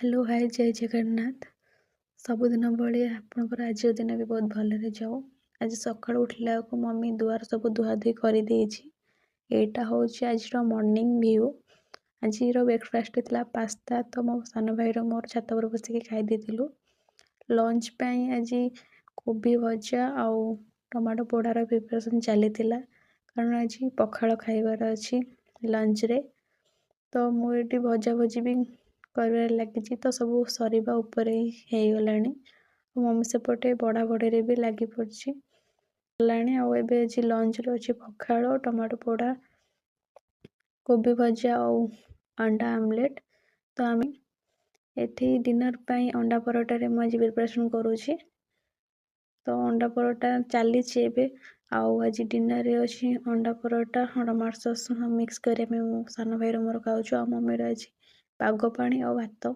Hello hi जय जगन्नाथ। ସବୁଦିନ ଭଳି ଆପଣଙ୍କର ଆଜିର ଦିନ ବି ବହୁତ ଭଲରେ ଯାଉ। ଆଜି ସକାଳୁ ଉଠିଲା ବେଳକୁ ମମ୍ମୀ ଦୁଆର ସବୁ ଧୁଆଧୁଇ କରିଦେଇଛି। ଏଇଟା ହେଉଛି ଆଜିର ମର୍ଣ୍ଣିଂ ଭିଉ। ଆଜିର ବ୍ରେକଫାଷ୍ଟ ଥିଲା ପାସ୍ତା, ତ ମୋ ସାନ ଭାଇର ମୋର ଛାତ ଉପରେ ବସିକି ଖାଇ ଦେଇଥିଲୁ। ଲଞ୍ଚ ପାଇଁ ଆଜି କୋବି ଭଜା ଆଉ ଟମାଟୋ ପୋଡ଼ାର ପ୍ରିପାରେସନ୍ ଚାଲିଥିଲା, କାରଣ ଆଜି ପଖାଳ ଖାଇବାର ଅଛି ଲଞ୍ଚରେ। ତ ମୁଁ ଏଠି ଭଜାଭଜି ବି କରିବାରେ ଲାଗିଛି, ତ ସବୁ ସରିବା ଉପରେ ହେଇଗଲାଣି। ମମ୍ମୀ ସେପଟେ ବଢ଼ାବଢ଼ିରେ ବି ଲାଗି ପଡ଼ିଛି ହେଲାଣି। ଆଉ ଏବେ ଆଜି ଲଞ୍ଚରେ ଅଛି ପଖାଳ, ଟମାଟୋ ପୋଡ଼ା, କୋବି ଭଜା ଆଉ ଅଣ୍ଡା ଆମଲେଟ୍। ତ ଆମେ ଏଠି ଡିନର୍ ପାଇଁ ଅଣ୍ଡା ପରଟାରେ ମୁଁ ଆଜି ପ୍ରିପାରେସନ୍ କରୁଛି। ତ ଅଣ୍ଡା ପରଟା ଚାଲିଛି ଏବେ। ଆଉ ଆଜି ଡିନର୍ରେ ଅଛି ଅଣ୍ଡା ପରଟା, ଟମାଟୋ ସସ୍ ମିକ୍ସ କରିବା ପାଇଁ ମୋ ସାନ ଭାଇର ମୋର ଖାଉଛୁ। ଆଉ ମମ୍ମିର ଆଜି ପାଗ ପାଣି ଆଉ ଭାତ।